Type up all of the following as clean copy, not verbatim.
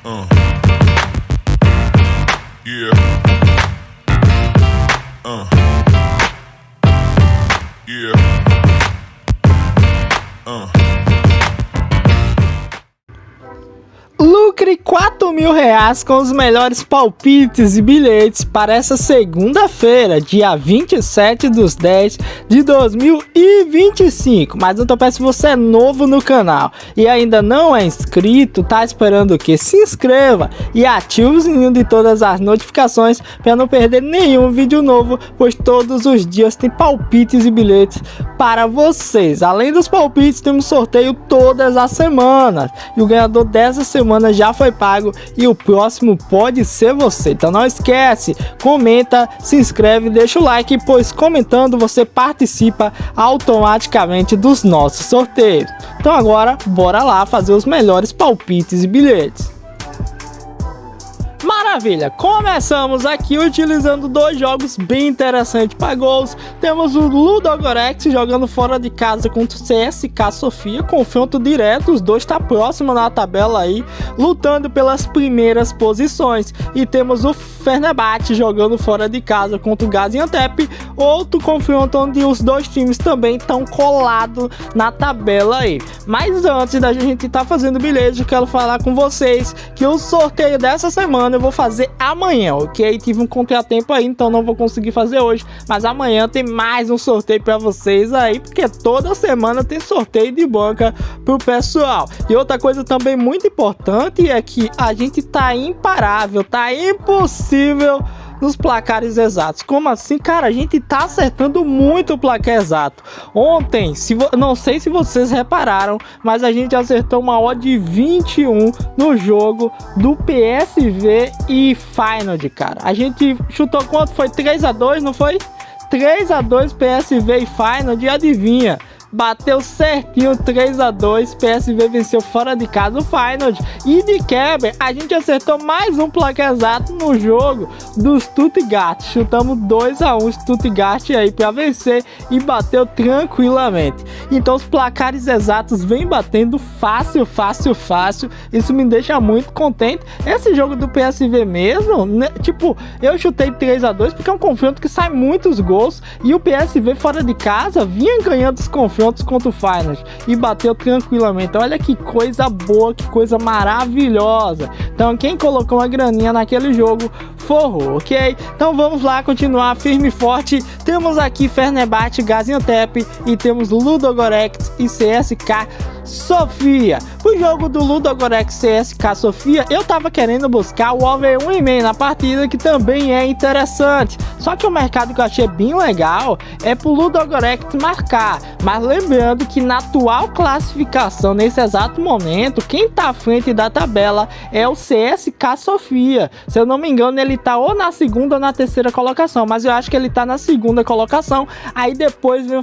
Yeah. Yeah. Lucre R$4.000 com os melhores palpites e bilhetes para essa segunda-feira, dia 27/10/2025. Mas não tô pensando, se você é novo no canal e ainda não é inscrito, tá esperando o quê? Se inscreva e ative o sininho de todas as notificações para não perder nenhum vídeo novo, pois todos os dias tem palpites e bilhetes para vocês. Além dos palpites, temos sorteio todas as semanas e o ganhador dessa semana já foi pago e o próximo pode ser você. Então não esquece, comenta, se inscreve, deixa o like, pois comentando você participa automaticamente dos nossos sorteios. Então agora bora lá fazer os melhores palpites e bilhetes. Maravilha, começamos aqui utilizando dois jogos bem interessantes para gols. Temos o Ludogorets jogando fora de casa contra o CSKA Sofia, confronto direto, os dois tá próximo na tabela aí, lutando pelas primeiras posições. E temos o Fenerbahçe jogando fora de casa contra o Gaziantep, outro confronto onde os dois times também estão colados na tabela aí. Mas antes da gente tá fazendo bilhete, eu quero falar com vocês que o sorteio dessa semana eu vou fazer amanhã, ok? Tive um contratempo aí, então não vou conseguir fazer hoje, mas amanhã tem mais um sorteio para vocês aí, porque toda semana tem sorteio de banca pro pessoal. E outra coisa também muito importante é que a gente tá imparável, tá impossível nos placares exatos. Como assim, cara? A gente tá acertando muito o placar exato. Ontem, não sei se vocês repararam, mas a gente acertou uma odd de 21 no jogo do PSV e Feyenoord, cara. A gente chutou quanto? Foi 3-2, não foi? 3-2 PSV e Feyenoord, e adivinha? Bateu certinho, 3-2, PSV venceu fora de casa o Feyenoord. E de quebra, a gente acertou mais um placar exato no jogo do Stuttgart. Chutamos 2-1 Stuttgart aí para vencer e bateu tranquilamente. Então os placares exatos vêm batendo fácil. Isso me deixa muito contente. Esse jogo do PSV mesmo, né? Tipo, eu chutei 3-2 porque é um confronto que sai muitos gols e o PSV fora de casa vinha ganhando os confrontos contra o Feyenoord e bateu tranquilamente. Olha que coisa boa, que coisa maravilhosa. Então quem colocou uma graninha naquele jogo forrou, ok? Então vamos lá, continuar firme e forte. Temos aqui Fenerbahçe, Gaziantep e temos Ludogorets e CSKA Sofia. O jogo do Ludogorets CSKA Sofia, eu tava querendo buscar o over 1,5 na partida, que também é interessante. Só que o mercado que eu achei bem legal é pro Ludogorets marcar. Mas lembrando que na atual classificação, nesse exato momento, quem tá à frente da tabela é o CSKA Sofia. Se eu não me engano, ele tá ou na segunda ou na terceira colocação, mas eu acho que ele tá na segunda colocação. Aí depois vem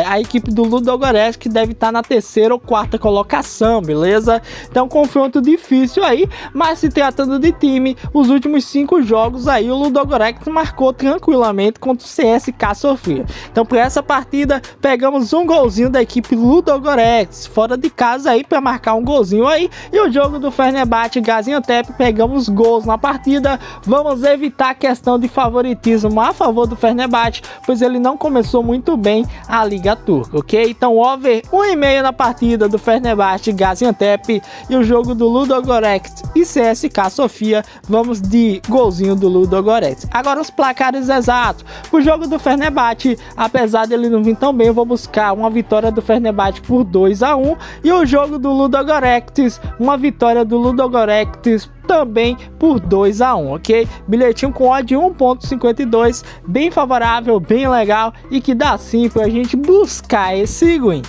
a equipe do Ludogorets, que deve estar na terceira ou quarta colocação, beleza? Então confronto difícil aí, mas se tratando de time, os últimos 5 jogos aí o Ludogorets marcou tranquilamente contra o CSKA Sofia. Então para essa partida pegamos um golzinho da equipe Ludogorets fora de casa aí para marcar um golzinho aí, e o jogo do Fenerbahçe Gaziantep pegamos gols na partida. Vamos evitar a questão de favoritismo a favor do Fenerbahçe, pois ele não começou muito bem a Liga Turca, ok? Então over 1,5 na partida do Fenerbahçe Gaziantep e o jogo do Ludogorets e CSKA Sofia, vamos de golzinho do Ludogorets. Agora os placares exatos. O jogo do Fenerbahçe, apesar dele não vir tão bem, eu vou buscar uma vitória do Fenerbahçe por 2-1, e o jogo do Ludogorets, uma vitória do Ludogorets também por 2-1, ok? Bilhetinho com odd de 1.52, bem favorável, bem legal, e que dá sim pra gente buscar esse win.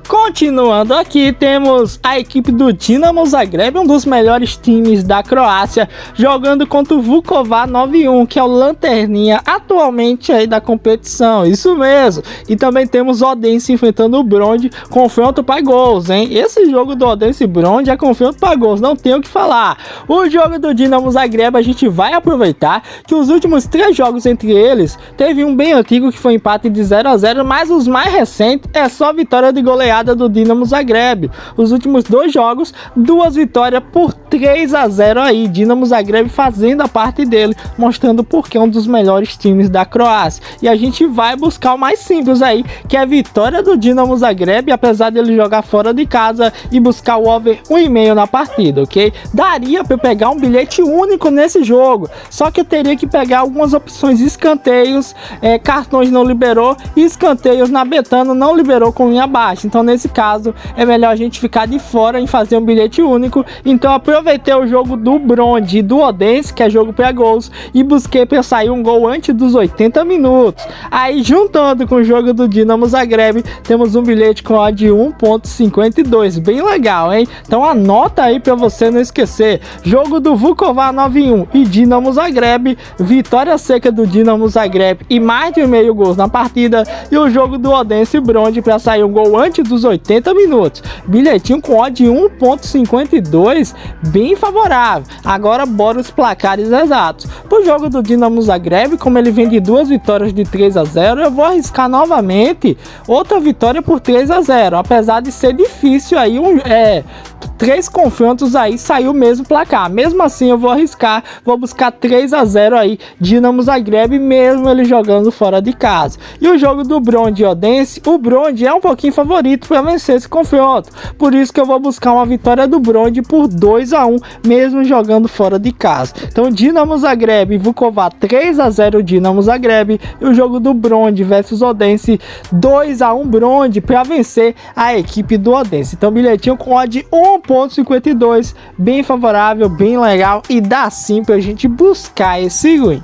Continuando aqui, temos a equipe do Dinamo Zagreb, um dos melhores times da Croácia, jogando contra o Vukovar 91, que é o lanterninha atualmente aí da competição, isso mesmo. E também temos o Odense enfrentando o Brond, confronto para gols, hein? Esse jogo do Odense e Brond é confronto para gols, não tenho o que falar. O jogo do Dinamo Zagreb, a gente vai aproveitar que os últimos 3 jogos entre eles, teve um bem antigo que foi empate de 0-0, mas os mais recentes é só vitória de goleada goleada do Dinamo Zagreb. Os últimos 2 jogos, 2 vitórias por 3-0 aí. Dinamo Zagreb fazendo a parte dele, mostrando porque é um dos melhores times da Croácia. E a gente vai buscar o mais simples aí, que é a vitória do Dinamo Zagreb, apesar dele jogar fora de casa, e buscar o over 1,5 na partida, ok? Daria para eu pegar um bilhete único nesse jogo, só que eu teria que pegar algumas opções: escanteios, cartões não liberou, e escanteios na Betano não liberou com linha baixa. Então nesse caso é melhor a gente ficar de fora em fazer um bilhete único. Então aproveitei o jogo do Brond e do Odense, que é jogo pré-gols, e busquei para sair um gol antes dos 80 minutos. Aí juntando com o jogo do Dinamo Zagreb, temos um bilhete com odd de 1,52, bem legal, hein? Então anota aí para você não esquecer: jogo do Vukovar 9-1 e Dinamo Zagreb, vitória seca do Dinamo Zagreb e mais de 1,5 gols na partida, e o jogo do Odense e Brond para sair um gol antes dos 80 minutos. Bilhetinho com odd de 1,52, bem favorável. Agora bora os placares exatos. Pro jogo do Dinamo Zagreb, como ele vem de 2 vitórias de 3-0, eu vou arriscar novamente outra vitória por 3-0, apesar de ser difícil aí 3 confrontos aí saiu o mesmo placar. Mesmo assim eu vou arriscar, vou buscar 3-0 aí, Dinamo Zagreb, mesmo ele jogando fora de casa. E o jogo do Brond e Odense, o Brond é um pouquinho favorito para vencer esse confronto, por isso que eu vou buscar uma vitória do Brond por 2-1, mesmo jogando fora de casa. Então Dinamo Zagreb e Vukovar 3-0 Dinamo Zagreb, e o jogo do Brond versus Odense 2-1 Brond para vencer a equipe do Odense. Então bilhetinho com odd 1,52, bem favorável, bem legal, e dá sim pra gente buscar esse win.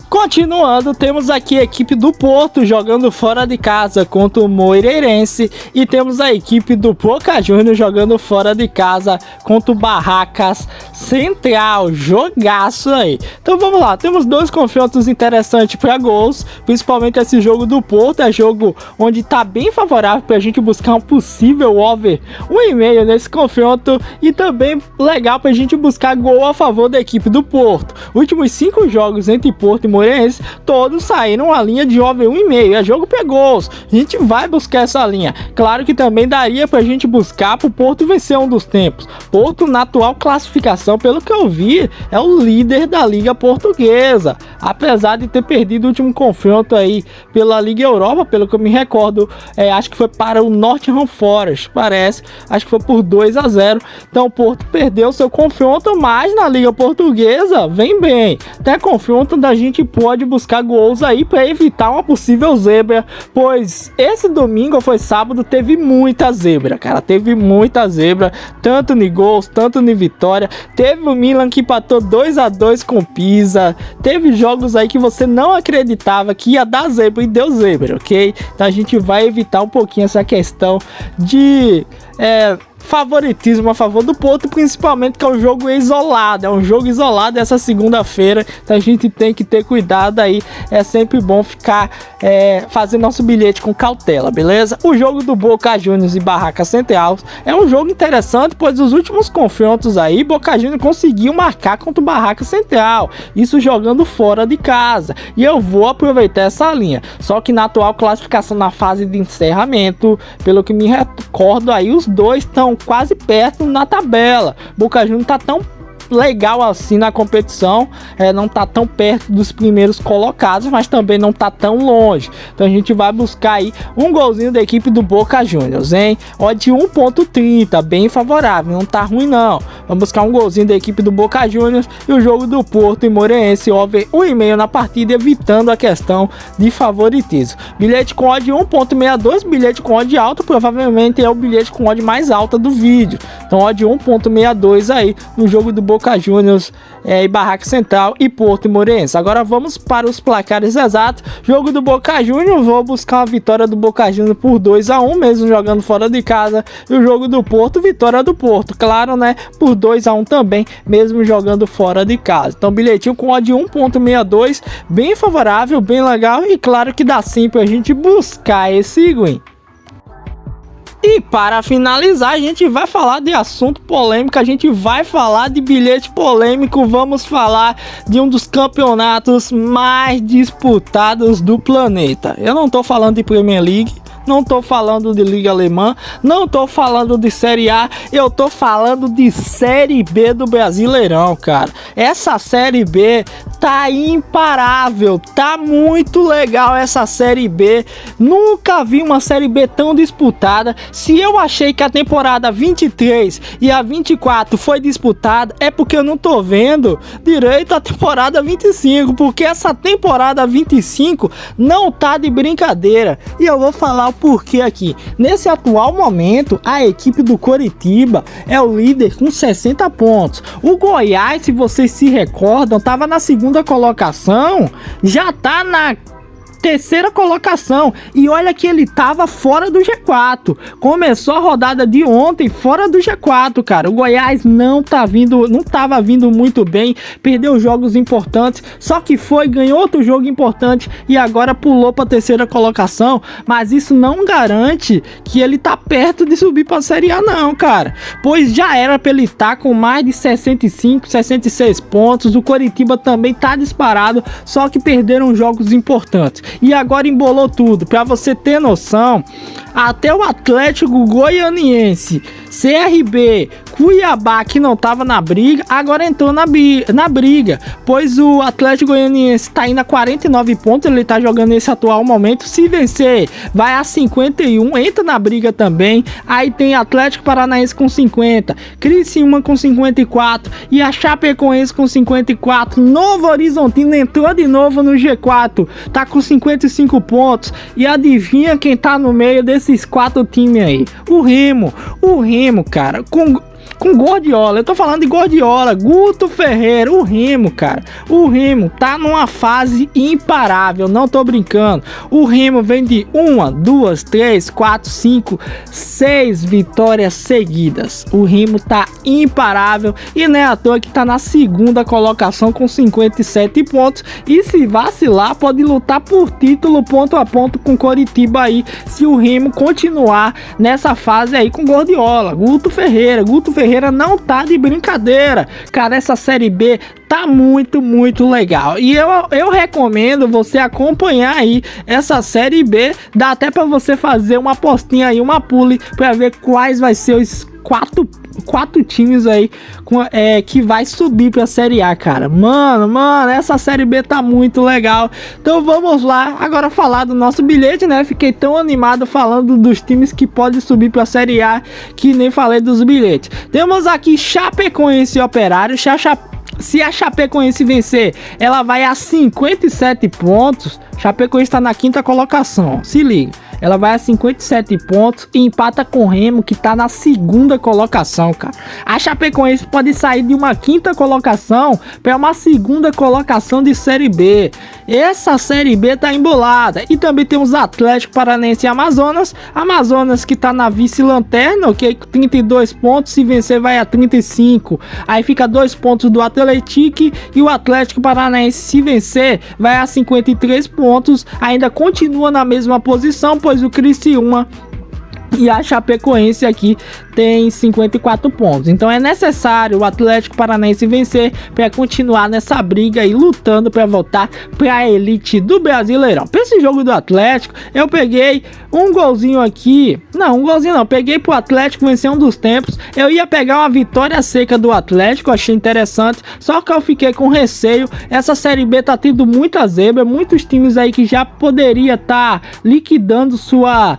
Continuando, temos aqui a equipe do Porto jogando fora de casa contra o Moreirense, e temos a equipe do Boca Juniors jogando fora de casa contra o Barracas Central. Jogaço aí. Então vamos lá, temos 2 confrontos interessantes para gols, principalmente esse jogo do Porto, é jogo onde tá bem favorável pra gente buscar um possível over 1,5 nesse confronto, e também legal pra gente buscar gol a favor da equipe do Porto. Últimos 5 jogos entre Porto e Moreirense, todos saíram a linha de over 1,5, é jogo para gols. A gente vai buscar essa linha. Claro que também daria pra gente buscar pro Porto vencer um dos tempos. Porto, na atual classificação, pelo que eu vi, é o líder da Liga Portuguesa, apesar de ter perdido o último confronto aí pela Liga Europa, pelo que eu me recordo, acho que foi para o Nottingham Forest, parece, acho que foi por 2-0. Então o Porto perdeu seu confronto, mas na Liga Portuguesa vem bem. Até confronto da gente pode buscar gols aí para evitar uma possível zebra, pois esse domingo ou foi sábado teve muita zebra, cara, teve muita zebra, tanto em gols, tanto em vitória. Teve o Milan que empatou 2-2 com o Pisa, teve jogos aí que você não acreditava que ia dar zebra e deu zebra, ok? Então a gente vai evitar um pouquinho essa questão de favoritismo a favor do Porto, principalmente que é um jogo isolado, essa segunda-feira, então a gente tem que ter cuidado aí, é sempre bom ficar fazendo nosso bilhete com cautela, beleza? O jogo do Boca Juniors e Barracas Central é um jogo interessante, pois os últimos confrontos aí, Boca Juniors conseguiu marcar contra o Barracas Central, isso jogando fora de casa, e eu vou aproveitar essa linha, só que na atual classificação, na fase de encerramento, pelo que me recordo aí, os dois estão quase perto na tabela. Boca Juniors tá tão legal assim na competição, não tá tão perto dos primeiros colocados, mas também não tá tão longe. Então a gente vai buscar aí um golzinho da equipe do Boca Juniors, hein? Odd de 1,30, bem favorável, não tá ruim não. Vamos buscar um golzinho da equipe do Boca Juniors, e o jogo do Porto e Moreirense over 1,5 na partida, evitando a questão de favoritismo. Bilhete com odd de 1,62, bilhete com odd alto, provavelmente é o bilhete com odd mais alta do vídeo. Então odd de 1,62 aí no jogo do Boca Juniors e Barracas Central e Porto e Moreirense. Agora vamos para os placares exatos. Jogo do Boca Juniors, vou buscar uma vitória do Boca Juniors por 2-1, mesmo jogando fora de casa. E o jogo do Porto, vitória do Porto, claro, né? Por 2-1 também, mesmo jogando fora de casa. Então bilhetinho com odd de 1,62, bem favorável, bem legal, e claro que dá sim pra gente buscar esse win. E para finalizar, a gente vai falar de assunto polêmico, a gente vai falar de bilhete polêmico, vamos falar de um dos campeonatos mais disputados do planeta. Eu não tô falando de Premier League, não tô falando de Liga Alemã, não tô falando de Série A, eu tô falando de Série B do Brasileirão, cara. Essa Série B tá imparável, tá muito legal essa Série B. Nunca vi uma Série B tão disputada. Se eu achei que a temporada 23 e a 24 foi disputada, é porque eu não tô vendo direito a temporada 25, porque essa temporada 25 não tá de brincadeira. E eu vou falar o porquê aqui. Nesse atual momento, a equipe do Coritiba é o líder com 60 pontos. O Goiás, se vocês se recordam, tava na segunda colocação, já tá na terceira colocação, e olha que ele tava fora do G4. Começou a rodada de ontem fora do G4, cara. O Goiás não tava vindo muito bem, perdeu jogos importantes, só que ganhou outro jogo importante e agora pulou para terceira colocação, mas isso não garante que ele tá perto de subir para a Série A não, cara. Pois já era para ele estar com mais de 65, 66 pontos. O Coritiba também tá disparado, só que perderam jogos importantes. E agora embolou tudo. Para você ter noção, até o Atlético Goianiense, CRB, Cuiabá, que não tava na briga, agora entrou na briga, pois o Atlético Goianiense tá indo a 49 pontos, ele tá jogando nesse atual momento. Se vencer, vai a 51, entra na briga também. Aí tem Atlético Paranaense com 50, Criciúma com 54 e a Chapecoense com 54. Novo Horizontino entrou de novo no G4, tá com 55 pontos. E adivinha quem tá no meio desses 4 times aí? O Remo, cara, com Guardiola. Eu tô falando de Guardiola, Guto Ferreira, o Remo, cara. O Remo tá numa fase imparável, não tô brincando. O Remo vem de 1, 2, 3, 4, 5, 6 vitórias seguidas. O Remo tá imparável e não é à toa que tá na segunda colocação com 57 pontos. E se vacilar, pode lutar por título ponto a ponto com Coritiba aí, se o Remo continuar nessa fase aí com Guardiola. Guto Ferreira não tá de brincadeira, cara. Essa Série B tá muito legal e eu recomendo você acompanhar aí essa Série B. Dá até para você fazer uma apostinha aí, uma pule, para ver quais vai ser os quatro times aí que vai subir pra Série A, cara. Mano, essa Série B tá muito legal. Então vamos lá agora falar do nosso bilhete, né? Fiquei tão animado falando dos times que podem subir pra Série A que nem falei dos bilhetes. Temos aqui Chapecoense e Operário. Se a Chapecoense vencer, ela vai a 57 pontos. Chapecoense está na quinta colocação, se liga. Ela vai a 57 pontos e empata com o Remo, que tá na segunda colocação, cara. A Chapecoense pode sair de uma quinta colocação para uma segunda colocação de Série B. Essa Série B tá embolada. E também temos Atlético Paranaense e Amazonas. Amazonas que tá na vice-lanterna, ok? 32 pontos, se vencer vai a 35. Aí fica 2 pontos do Atlético, e o Atlético Paranaense, se vencer, vai a 53 pontos. Ainda continua na mesma posição, pois o Criciúma e a Chapecoense aqui tem 54 pontos. Então é necessário o Atlético Paranaense vencer para continuar nessa briga e lutando para voltar para a elite do Brasileirão. Para esse jogo do Atlético, eu peguei um golzinho aqui. Não, um golzinho não. Peguei pro Atlético vencer um dos tempos. Eu ia pegar uma vitória seca do Atlético, achei interessante. Só que eu fiquei com receio. Essa Série B tá tendo muita zebra. Muitos times aí que já poderia estar liquidando sua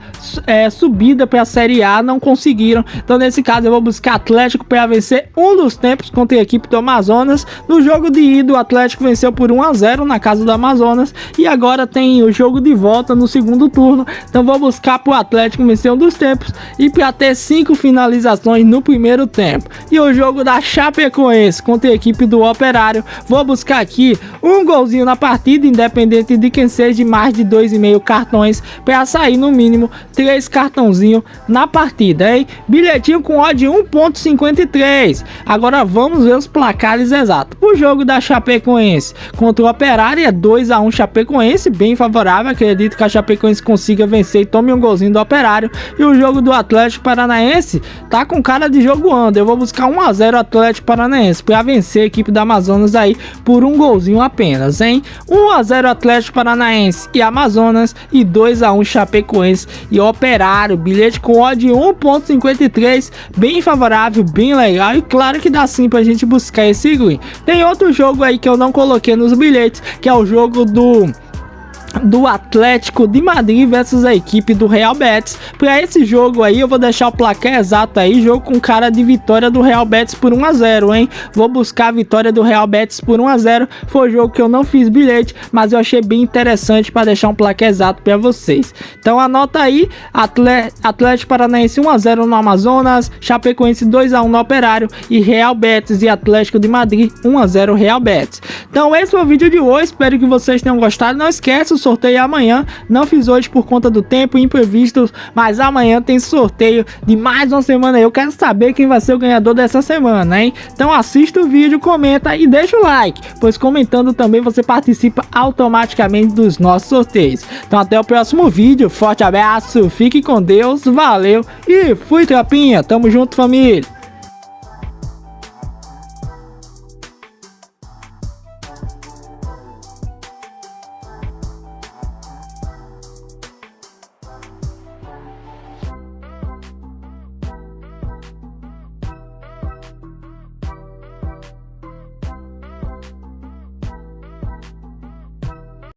subida para a Série A não conseguiram. Então nesse caso eu vou buscar Atlético para vencer um dos tempos contra a equipe do Amazonas. No jogo de ida o Atlético venceu por 1-0 na casa do Amazonas e agora tem o jogo de volta no segundo turno. Então vou buscar pro Atlético vencer um dos tempos e para ter 5 finalizações no primeiro tempo. E o jogo da Chapecoense contra a equipe do Operário, vou buscar aqui um golzinho na partida, independente de quem seja, de mais de 2,5 cartões, para sair no mínimo 3 cartãozinhos golzinho na partida, hein? Bilhetinho com odd 1.53. Agora vamos ver os placares exatos. O jogo da Chapecoense contra o Operário é 2-1 Chapecoense, bem favorável. Acredito que a Chapecoense consiga vencer e tome um golzinho do Operário. E o jogo do Atlético Paranaense tá com cara de jogo under. Eu vou buscar 1-0 Atlético Paranaense para vencer a equipe da Amazonas aí por um golzinho apenas, hein? 1-0 Atlético Paranaense e Amazonas e 2-1 Chapecoense e Operário. Bilhete com odd 1.53, bem favorável, bem legal, e claro que dá sim pra gente buscar esse green. Tem outro jogo aí que eu não coloquei nos bilhetes, que é o jogo do Atlético de Madrid versus a equipe do Real Betis. Para esse jogo aí eu vou deixar o placar exato aí, jogo com cara de vitória do Real Betis por 1-0, hein? Vou buscar a vitória do Real Betis por 1-0. Foi um jogo que eu não fiz bilhete, mas eu achei bem interessante para deixar um placar exato para vocês. Então anota aí, Atlético Paranaense 1-0 no Amazonas, Chapecoense 2-1 no Operário e Real Betis e Atlético de Madrid 1-0 Real Betis. Então esse foi o vídeo de hoje, espero que vocês tenham gostado. Não esquece, o sorteio é amanhã, não fiz hoje por conta do tempo, imprevistos, mas amanhã tem sorteio de mais uma semana. Eu quero saber quem vai ser o ganhador dessa semana, hein? Então assista o vídeo, comenta e deixa o like, pois comentando também você participa automaticamente dos nossos sorteios. Então até o próximo vídeo, forte abraço, fique com Deus, valeu e fui tropinha, tamo junto família!